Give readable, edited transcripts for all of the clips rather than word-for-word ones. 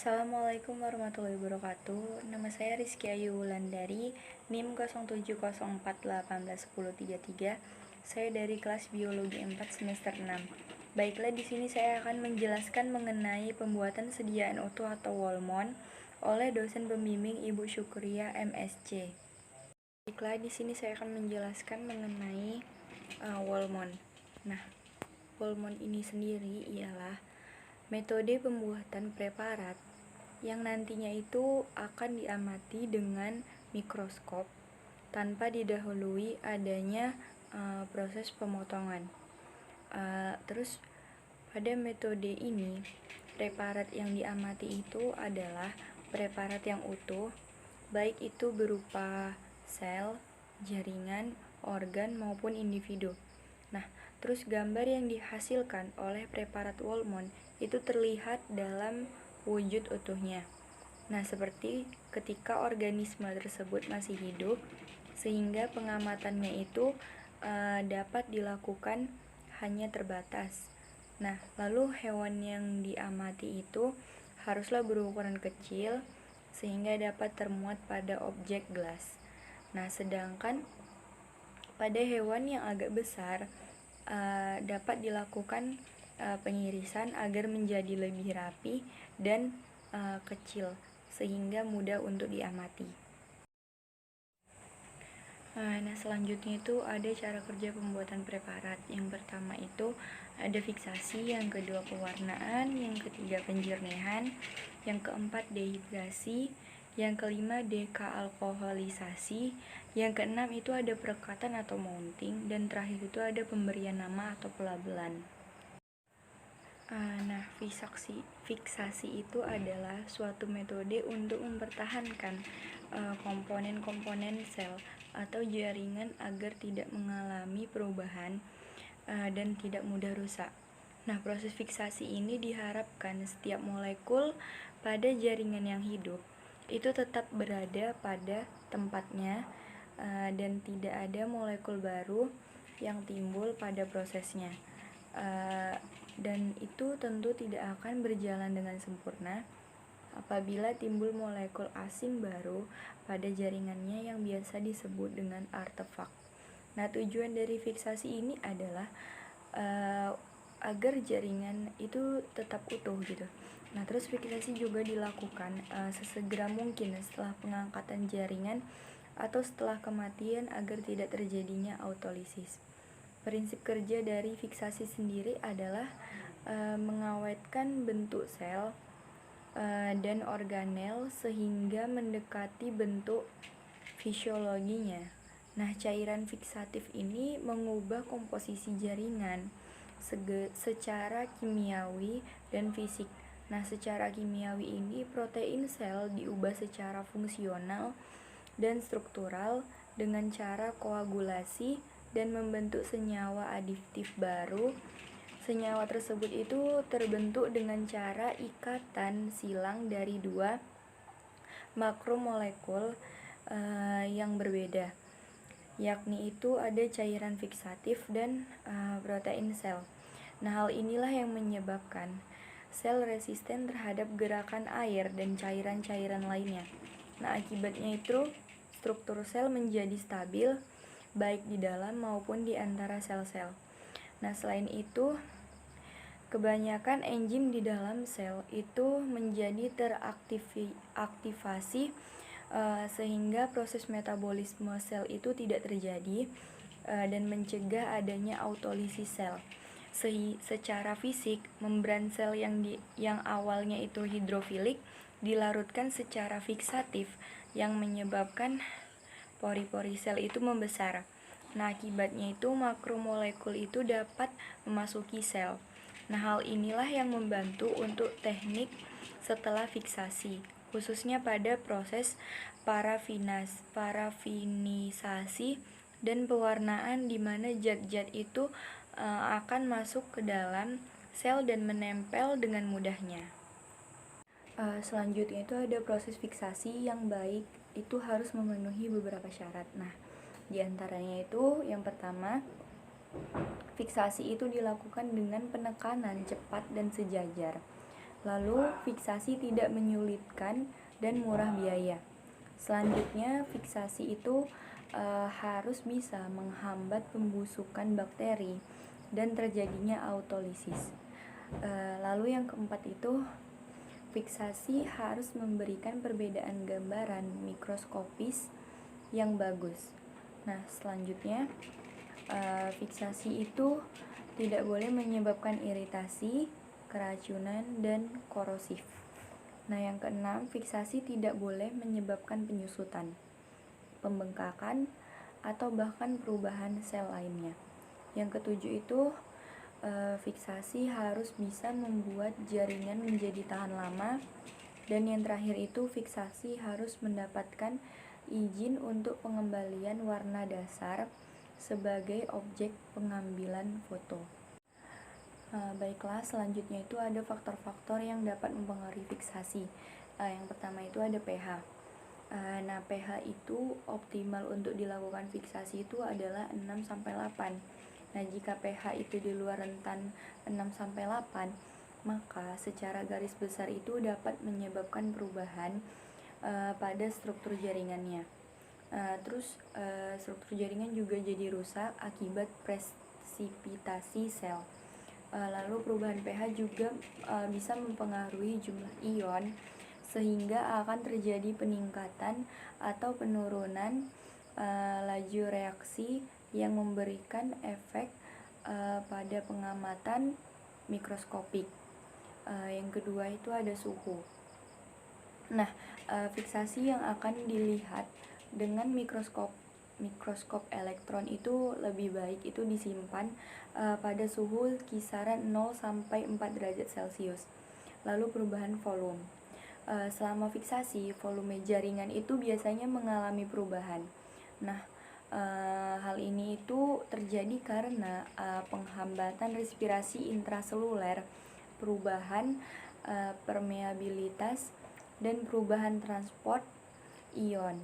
Assalamualaikum warahmatullahi wabarakatuh. Nama saya Rizky Ayu Wulandari, NIM 0704181033. Saya dari kelas Biologi 4 semester 6. Baiklah, di sini saya akan menjelaskan mengenai pembuatan sediaan utuh atau Wolmon oleh dosen pembimbing Ibu Syukria MSc. Baiklah, di sini saya akan menjelaskan mengenai Wolmon. Nah, Wolmon ini sendiri ialah metode pembuatan preparat yang nantinya itu akan diamati dengan mikroskop tanpa didahului adanya proses pemotongan. Terus pada metode ini preparat yang diamati itu adalah preparat yang utuh, baik itu berupa sel, jaringan, organ maupun individu. Nah, terus gambar yang dihasilkan oleh preparat Wolmon itu terlihat dalam wujud utuhnya. Nah, seperti ketika organisme tersebut masih hidup, sehingga pengamatannya itu dapat dilakukan hanya terbatas. Nah, lalu hewan yang diamati itu haruslah berukuran kecil sehingga dapat termuat pada objek gelas. Nah, sedangkan pada hewan yang agak besar dapat dilakukan pengirisan agar menjadi lebih rapi dan kecil sehingga mudah untuk diamati. Nah, selanjutnya itu ada cara kerja pembuatan preparat. Yang pertama itu ada fiksasi, yang kedua pewarnaan, yang ketiga penjernihan, yang keempat dehidrasi, yang kelima dekaalkoholisasi, yang keenam itu ada perekatan atau mounting, dan terakhir itu ada pemberian nama atau pelabelan. Nah, fiksasi itu adalah suatu metode untuk mempertahankan komponen-komponen sel atau jaringan agar tidak mengalami perubahan dan tidak mudah rusak. Nah, proses fiksasi ini diharapkan setiap molekul pada jaringan yang hidup itu tetap berada pada tempatnya dan tidak ada molekul baru yang timbul pada prosesnya. Dan itu tentu tidak akan berjalan dengan sempurna apabila timbul molekul asing baru pada jaringannya yang biasa disebut dengan artefak. Nah, tujuan dari fiksasi ini adalah agar jaringan itu tetap utuh gitu. Nah, terus fiksasi juga dilakukan sesegera mungkin setelah pengangkatan jaringan atau setelah kematian agar tidak terjadinya autolisis. Prinsip kerja dari fiksasi sendiri adalah mengawetkan bentuk sel dan organel sehingga mendekati bentuk fisiologinya. Nah, cairan fiksatif ini mengubah komposisi jaringan secara kimiawi dan fisik. Nah, secara kimiawi ini protein sel diubah secara fungsional dan struktural dengan cara koagulasi dan membentuk senyawa adiktif baru. Senyawa tersebut itu terbentuk dengan cara ikatan silang dari dua makromolekul yang berbeda, yakni itu ada cairan fiksatif dan protein sel. Nah, hal inilah yang menyebabkan sel resisten terhadap gerakan air dan cairan-cairan lainnya. Nah, akibatnya itu struktur sel menjadi stabil baik di dalam maupun di antara sel-sel. Nah, selain itu kebanyakan enzim di dalam sel itu menjadi teraktivasi sehingga proses metabolisme sel itu tidak terjadi dan mencegah adanya autolisis sel. Secara fisik, membran sel yang awalnya itu hidrofilik dilarutkan secara fiksatif yang menyebabkan pori-pori sel itu membesar. Nah, akibatnya itu makromolekul itu dapat memasuki sel. Nah, hal inilah yang membantu untuk teknik setelah fiksasi, khususnya pada proses parafinisasi dan pewarnaan di mana zat-zat itu akan masuk ke dalam sel dan menempel dengan mudahnya. Selanjutnya itu ada proses fiksasi yang baik itu harus memenuhi beberapa syarat. Nah, di antaranya itu yang pertama, fiksasi itu dilakukan dengan penekanan cepat dan sejajar. Lalu, fiksasi tidak menyulitkan dan murah biaya. Selanjutnya, fiksasi itu harus bisa menghambat pembusukan bakteri dan terjadinya autolisis. Lalu yang keempat itu, fiksasi harus memberikan perbedaan gambaran mikroskopis yang bagus. Nah, selanjutnya fiksasi itu tidak boleh menyebabkan iritasi, keracunan, dan korosif. Nah, yang keenam, fiksasi tidak boleh menyebabkan penyusutan, pembengkakan, atau bahkan perubahan sel lainnya. Yang ketujuh itu, fiksasi harus bisa membuat jaringan menjadi tahan lama. Dan yang terakhir itu, fiksasi harus mendapatkan izin untuk pengembalian warna dasar sebagai objek pengambilan foto. Baiklah, selanjutnya itu ada faktor-faktor yang dapat mempengaruhi fiksasi. Yang pertama itu ada pH. Nah, pH itu optimal untuk dilakukan fiksasi itu adalah 6-8. Nah, jika pH itu di luar rentan 6-8, maka secara garis besar itu dapat menyebabkan perubahan pada struktur jaringannya. Terus struktur jaringan juga jadi rusak akibat presipitasi sel. Lalu perubahan pH juga bisa mempengaruhi jumlah ion sehingga akan terjadi peningkatan atau penurunan laju reaksi yang memberikan efek pada pengamatan mikroskopik. Yang kedua itu ada suhu. Nah, fiksasi yang akan dilihat dengan mikroskop elektron itu lebih baik itu disimpan pada suhu kisaran 0-4 derajat Celcius. Lalu perubahan volume. Selama fiksasi, volume jaringan itu biasanya mengalami perubahan. Nah, hal ini itu terjadi karena penghambatan respirasi intraseluler, perubahan permeabilitas, dan perubahan transport ion.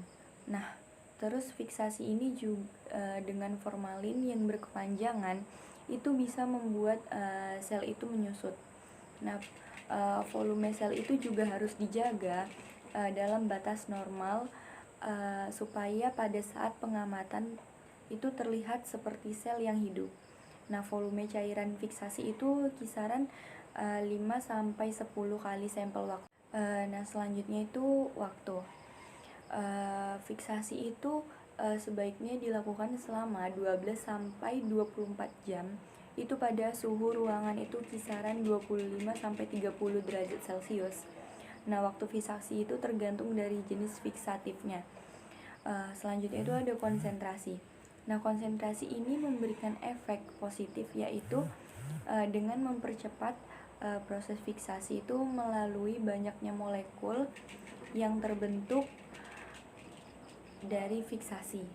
Nah, terus fiksasi ini juga dengan formalin yang berkepanjangan itu bisa membuat sel itu menyusut. Nah, volume sel itu juga harus dijaga dalam batas normal supaya pada saat pengamatan itu terlihat seperti sel yang hidup. Nah, volume cairan fiksasi itu kisaran 5-10 kali sampel waktu. Nah, selanjutnya itu waktu. Fiksasi itu sebaiknya dilakukan selama 12-24 jam itu pada suhu ruangan itu kisaran 25-30 derajat Celcius. Nah, waktu fiksasi itu tergantung dari jenis fiksatifnya. Selanjutnya itu ada konsentrasi. Nah, konsentrasi ini memberikan efek positif, yaitu dengan mempercepat proses fiksasi itu melalui banyaknya molekul yang terbentuk dari fiksasi.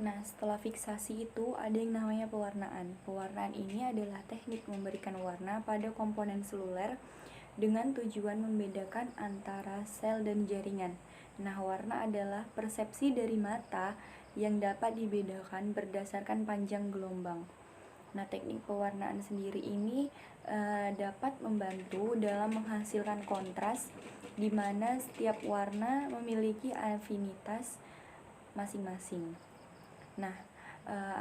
Nah, setelah fiksasi itu ada yang namanya pewarnaan. Pewarnaan ini adalah teknik memberikan warna pada komponen seluler dengan tujuan membedakan antara sel dan jaringan. Nah, warna adalah persepsi dari mata yang dapat dibedakan berdasarkan panjang gelombang. Nah, teknik pewarnaan sendiri ini dapat membantu dalam menghasilkan kontras di mana setiap warna memiliki afinitas masing-masing. Nah,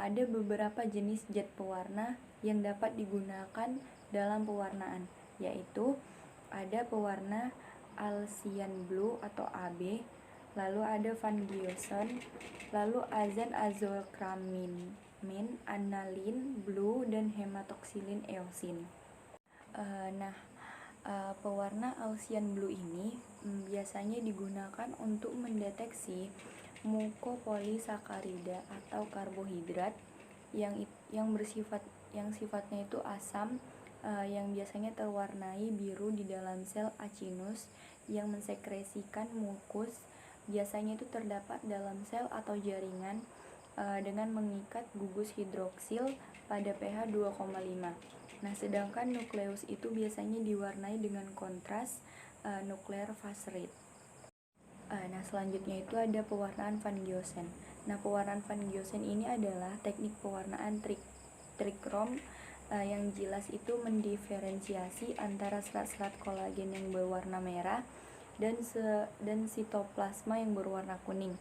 ada beberapa jenis zat pewarna yang dapat digunakan dalam pewarnaan, yaitu ada pewarna Alcyan Blue atau AB, lalu ada Van Giosen, lalu azan azochromymin, aniline blue, dan hematoxylin eosin. Nah, pewarna Alcyan Blue ini biasanya digunakan untuk mendeteksi mukopolisakarida atau karbohidrat yang sifatnya itu asam, yang biasanya terwarnai biru di dalam sel acinus yang mensekresikan mukus. Biasanya itu terdapat dalam sel atau jaringan dengan mengikat gugus hidroksil pada pH 2,5. Nah, sedangkan nukleus itu biasanya diwarnai dengan kontras nuklear phase rate. Nah, selanjutnya itu ada pewarnaan Van Giosen. Nah, pewarnaan Van Giosen ini adalah teknik pewarnaan trikrom Yang jelas itu mendiferensiasi antara serat-serat kolagen yang berwarna merah dan sitoplasma yang berwarna kuning.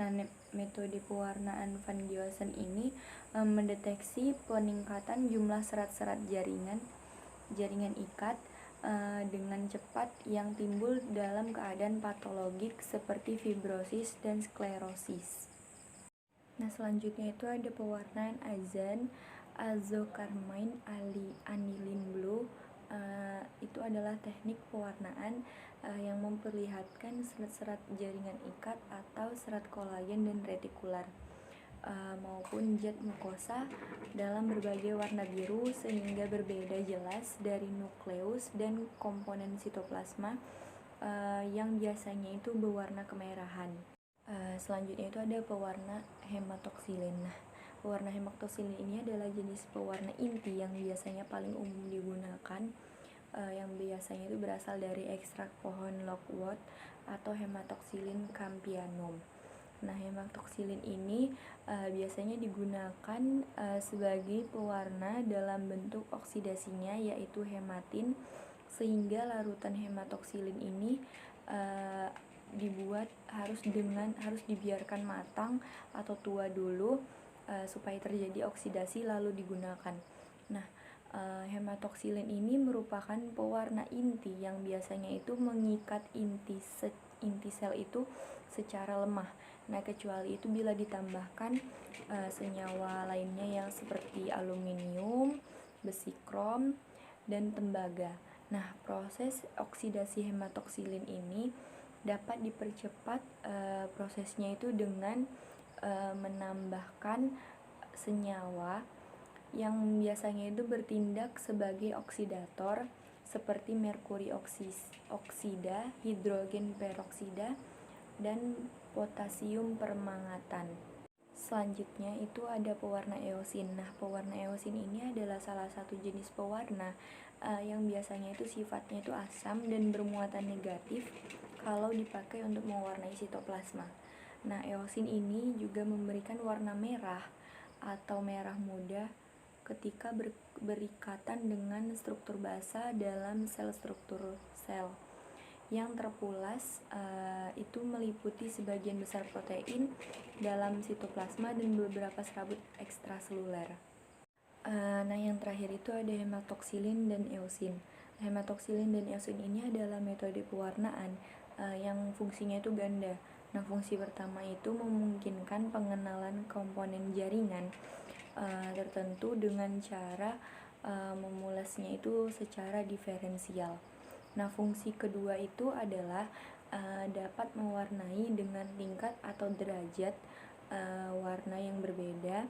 Nah, metode pewarnaan Van Giosen ini mendeteksi peningkatan jumlah serat-serat jaringan ikat dengan cepat yang timbul dalam keadaan patologik seperti fibrosis dan sklerosis. Nah, selanjutnya itu ada pewarnaan azan, azocarmine, anilin blue. Itu adalah teknik pewarnaan yang memperlihatkan serat-serat jaringan ikat atau serat kolagen dan retikular maupun zat mukosa dalam berbagai warna biru sehingga berbeda jelas dari nukleus dan komponen sitoplasma yang biasanya itu berwarna kemerahan. Selanjutnya itu ada pewarna hematoksilin. Nah, pewarna hematoksilin ini adalah jenis pewarna inti yang biasanya paling umum digunakan, yang biasanya itu berasal dari ekstrak pohon loquat atau Haematoxylin campianum. Nah, hematoksilin ini biasanya digunakan sebagai pewarna dalam bentuk oksidasinya yaitu hematin, sehingga larutan hematoksilin ini harus dibiarkan matang atau tua dulu supaya terjadi oksidasi lalu digunakan. Nah, hematoksilin ini merupakan pewarna inti yang biasanya itu mengikat inti sel itu secara lemah. Nah, kecuali itu bila ditambahkan senyawa lainnya yang seperti aluminium, besi krom, dan tembaga. Nah, proses oksidasi hematoksilin ini dapat dipercepat prosesnya itu dengan menambahkan senyawa yang biasanya itu bertindak sebagai oksidator seperti merkuri oksida, hidrogen peroksida, dan potasium permangatan. Selanjutnya itu ada pewarna eosin. Nah, pewarna eosin ini adalah salah satu jenis pewarna yang biasanya itu sifatnya itu asam dan bermuatan negatif kalau dipakai untuk mewarnai sitoplasma. Nah, eosin ini juga memberikan warna merah atau merah muda ketika berikatan dengan struktur basa dalam struktur sel yang terpulas itu meliputi sebagian besar protein dalam sitoplasma dan beberapa serabut ekstraseluler. Nah, yang terakhir itu ada hematoksilin dan eosin. Hematoksilin dan eosin ini adalah metode pewarnaan yang fungsinya itu ganda. Nah, fungsi pertama itu memungkinkan pengenalan komponen jaringan tertentu dengan cara memulasnya itu secara diferensial. Nah, fungsi kedua itu adalah dapat mewarnai dengan tingkat atau derajat warna yang berbeda,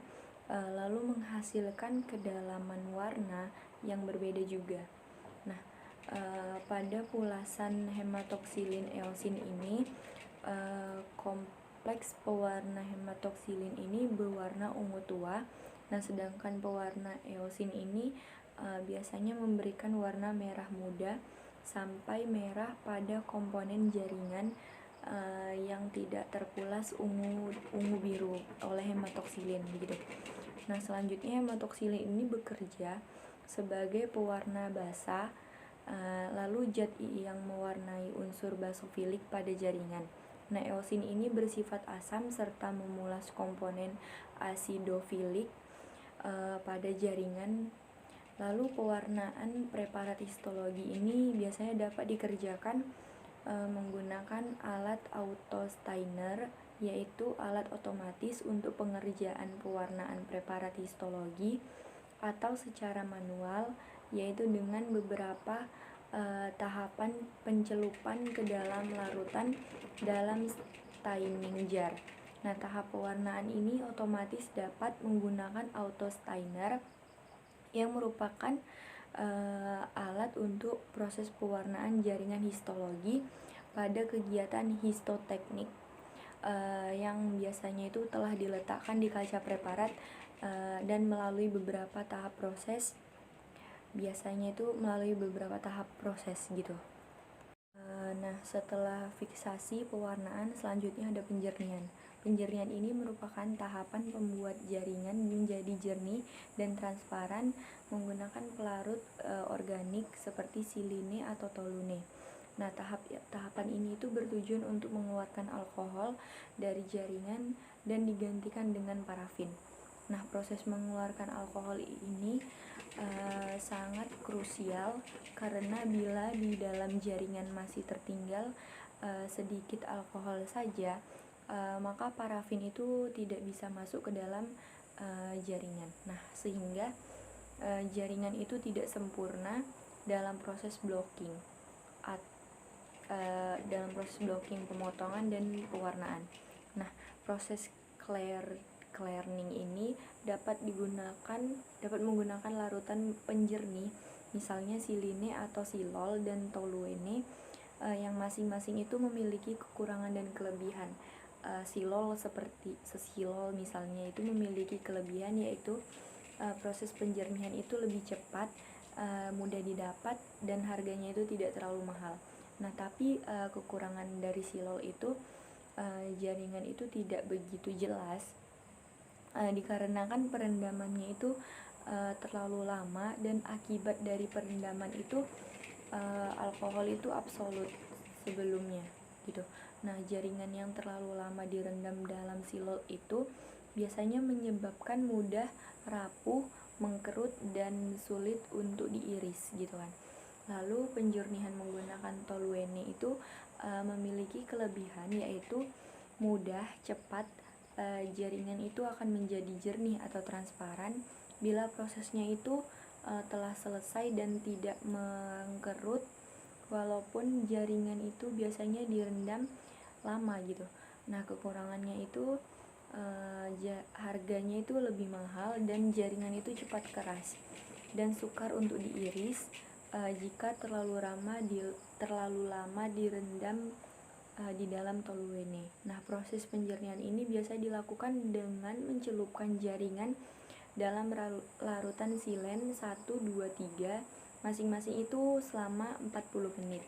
lalu menghasilkan kedalaman warna yang berbeda juga. Nah, pada pulasan hematoksilin eosin ini, kompleks pewarna hematoksilin ini berwarna ungu tua. Nah, sedangkan pewarna eosin ini biasanya memberikan warna merah muda sampai merah pada komponen jaringan yang tidak terpulas ungu biru oleh hematoksilin gitu. Nah, selanjutnya hematoksilin ini bekerja sebagai pewarna basa, lalu zat yang mewarnai unsur basofilik pada jaringan. Nah, eosin ini bersifat asam serta memulas komponen asidofilik pada jaringan. Lalu pewarnaan preparat histologi ini biasanya dapat dikerjakan menggunakan alat autostainer, yaitu alat otomatis untuk pengerjaan pewarnaan preparat histologi, atau secara manual, yaitu dengan beberapa tahapan pencelupan ke dalam larutan dalam staining jar. Nah, tahap pewarnaan ini otomatis dapat menggunakan autostainer yang merupakan alat untuk proses pewarnaan jaringan histologi pada kegiatan histoteknik yang biasanya itu telah diletakkan di kaca preparat dan melalui beberapa tahap proses, biasanya itu melalui beberapa tahap proses gitu. Nah, setelah fiksasi pewarnaan, selanjutnya ada penjernihan. Penjernihan ini merupakan tahapan pembuat jaringan menjadi jernih dan transparan menggunakan pelarut organik seperti siline atau tolune. Nah, tahapan ini itu bertujuan untuk mengeluarkan alkohol dari jaringan dan digantikan dengan parafin. Nah, proses mengeluarkan alkohol ini sangat krusial karena bila di dalam jaringan masih tertinggal sedikit alkohol saja, maka parafin itu tidak bisa masuk ke dalam jaringan. Nah, sehingga jaringan itu tidak sempurna dalam proses blocking pemotongan dan pewarnaan. Nah, proses cleaning ini dapat menggunakan larutan penjernih, misalnya siline atau silol dan toluene, yang masing-masing itu memiliki kekurangan dan kelebihan. Silol misalnya itu memiliki kelebihan, yaitu proses penjernihan itu lebih cepat, mudah didapat, dan harganya itu tidak terlalu mahal. Nah, tapi kekurangan dari silol itu jaringan itu tidak begitu jelas, dikarenakan perendamannya itu terlalu lama, dan akibat dari perendaman itu alkohol itu absolut sebelumnya gitu. Nah, jaringan yang terlalu lama direndam dalam silol itu biasanya menyebabkan mudah rapuh, mengkerut, dan sulit untuk diiris gitu kan. Lalu penjernihan menggunakan toluene itu memiliki kelebihan, yaitu mudah, cepat, jaringan itu akan menjadi jernih atau transparan bila prosesnya itu telah selesai dan tidak mengkerut, walaupun jaringan itu biasanya direndam lama gitu. Nah, kekurangannya itu harganya itu lebih mahal, dan jaringan itu cepat keras dan sukar untuk diiris jika terlalu lama direndam di dalam toluene. Nah, proses penjernihan ini biasa dilakukan dengan mencelupkan jaringan dalam larutan silen 1, 2, 3 masing-masing itu selama 40 menit.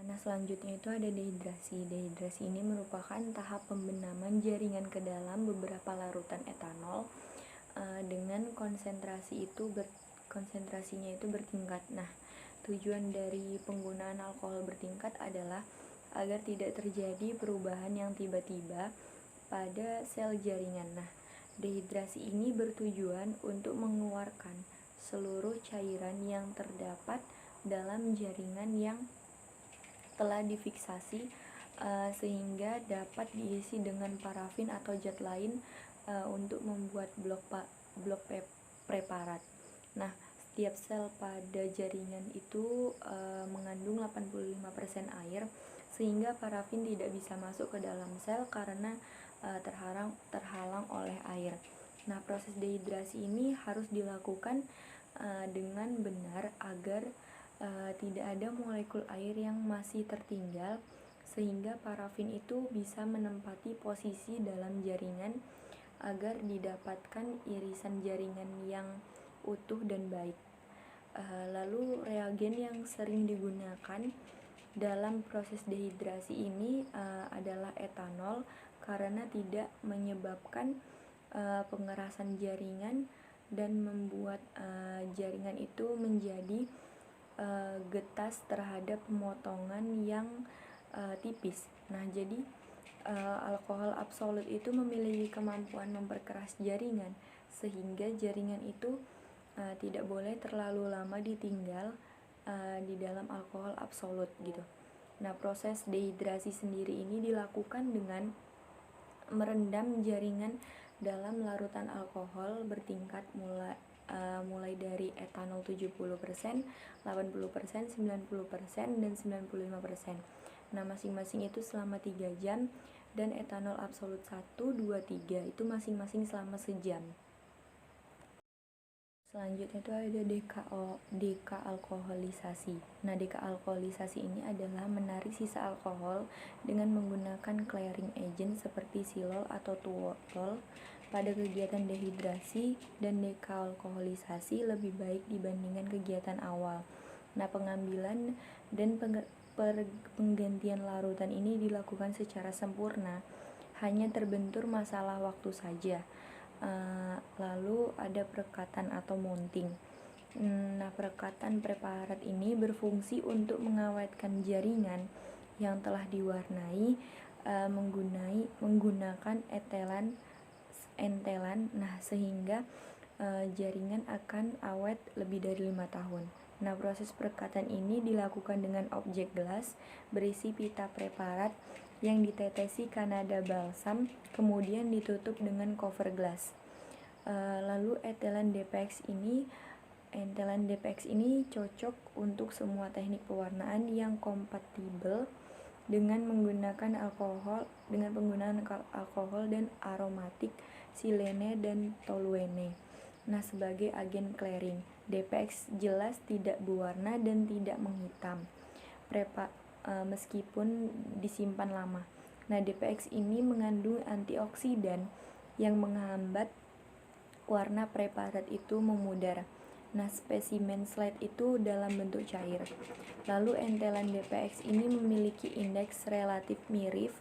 Nah, selanjutnya itu ada dehidrasi. Dehidrasi ini merupakan tahap pembenaman jaringan ke dalam beberapa larutan etanol dengan konsentrasinya itu bertingkat. Nah, tujuan dari penggunaan alkohol bertingkat adalah agar tidak terjadi perubahan yang tiba-tiba pada sel jaringan. Nah, dehidrasi ini bertujuan untuk mengeluarkan seluruh cairan yang terdapat dalam jaringan yang telah difiksasi sehingga dapat diisi dengan parafin atau zat lain untuk membuat blok preparat. Nah, setiap sel pada jaringan itu mengandung 85% air, sehingga parafin tidak bisa masuk ke dalam sel karena terhalang oleh air. Nah, proses dehidrasi ini harus dilakukan dengan benar agar tidak ada molekul air yang masih tertinggal, sehingga parafin itu bisa menempati posisi dalam jaringan agar didapatkan irisan jaringan yang utuh dan baik. Lalu reagen yang sering digunakan dalam proses dehidrasi ini adalah etanol, karena tidak menyebabkan pengerasan jaringan dan membuat jaringan itu menjadi getas terhadap pemotongan yang tipis. Nah, jadi alkohol absolut itu memiliki kemampuan memperkeras jaringan, sehingga jaringan itu tidak boleh terlalu lama ditinggal di dalam alkohol absolut gitu. Nah, proses dehidrasi sendiri ini dilakukan dengan merendam jaringan dalam larutan alkohol bertingkat mulai dari etanol 70%, 80%, 90%, dan 95%. Nah, masing-masing itu selama 3 jam, dan etanol absolut 1, 2, 3 itu masing-masing selama sejam. Selanjutnya itu ada dekaalkoholisasi. Nah, dekaalkoholisasi ini adalah menarik sisa alkohol dengan menggunakan clearing agent seperti silol atau tuotol. Pada kegiatan dehidrasi dan dekaalkoholisasi lebih baik dibandingkan kegiatan awal. Nah, pengambilan dan penggantian larutan ini dilakukan secara sempurna, hanya terbentur masalah waktu saja. Lalu ada perekatan atau mounting. Nah, perekatan preparat ini berfungsi untuk mengawetkan jaringan yang telah diwarnai menggunakan entelan. Nah, sehingga jaringan akan awet lebih dari 5 tahun. Nah, proses perekatan ini dilakukan dengan objek gelas berisi pita preparat yang ditetesi Kanada balsam, kemudian ditutup dengan cover glass. Lalu entelan DPX ini cocok untuk semua teknik pewarnaan yang kompatibel dengan penggunaan alkohol dan aromatik silene dan toluene. Nah, sebagai agen clearing, DPX jelas tidak berwarna dan tidak menghitam meskipun disimpan lama. Nah, DPX ini mengandung antioksidan yang menghambat warna preparat itu memudar. Nah, spesimen slide itu dalam bentuk cair. Lalu entelan DPX ini memiliki indeks relatif mirip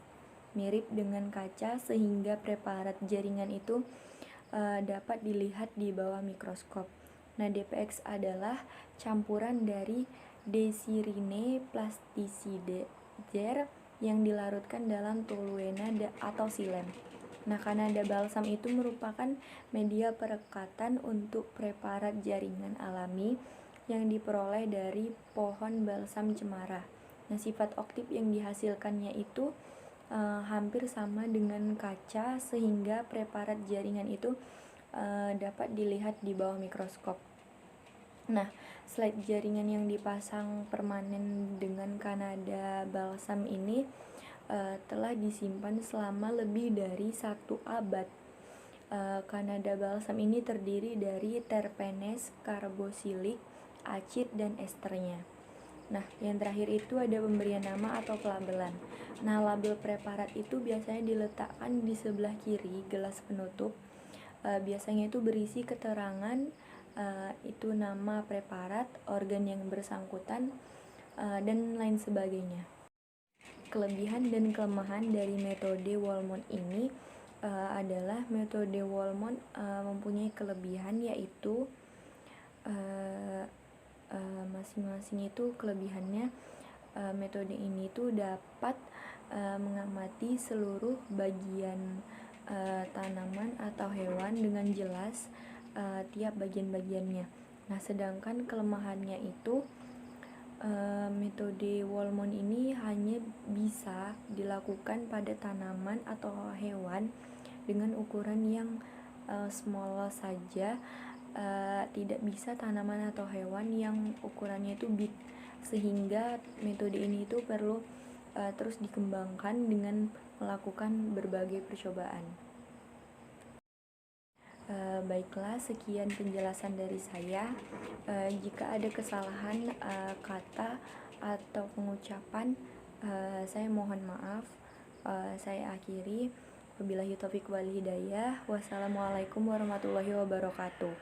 dengan kaca sehingga preparat jaringan itu dapat dilihat di bawah mikroskop. Nah, DPX adalah campuran dari desirine plasticide yang dilarutkan dalam toluena atau silen. Nah, Kanada balsam itu merupakan media perekatan untuk preparat jaringan alami yang diperoleh dari pohon balsam cemara. Nah, sifat aktif yang dihasilkannya itu hampir sama dengan kaca sehingga preparat jaringan itu dapat dilihat di bawah mikroskop. Nah, slide jaringan yang dipasang permanen dengan Kanada balsam ini telah disimpan selama lebih dari 1 abad. Kanada balsam ini terdiri dari terpenes, karbosilik, acid, dan esternya. Nah, yang terakhir itu ada pemberian nama atau pelabelan. Nah, label preparat itu biasanya diletakkan di sebelah kiri gelas penutup. Biasanya itu berisi keterangan itu nama preparat, organ yang bersangkutan, dan lain sebagainya. Kelebihan dan kelemahan dari metode Walmont ini adalah metode Walmont mempunyai kelebihan, yaitu masing-masing itu kelebihannya. Metode ini tuh dapat mengamati seluruh bagian tanaman atau hewan dengan jelas tiap bagian-bagiannya. Nah, sedangkan kelemahannya itu metode Walmont ini hanya bisa dilakukan pada tanaman atau hewan dengan ukuran yang small saja, tidak bisa tanaman atau hewan yang ukurannya itu big, sehingga metode ini itu perlu terus dikembangkan dengan melakukan berbagai percobaan. Baiklah, sekian penjelasan dari saya. Jika ada kesalahan kata atau pengucapan, saya mohon maaf. Saya akhiri. Wabillahi taufiq wal hidayah. Wassalamualaikum warahmatullahi wabarakatuh.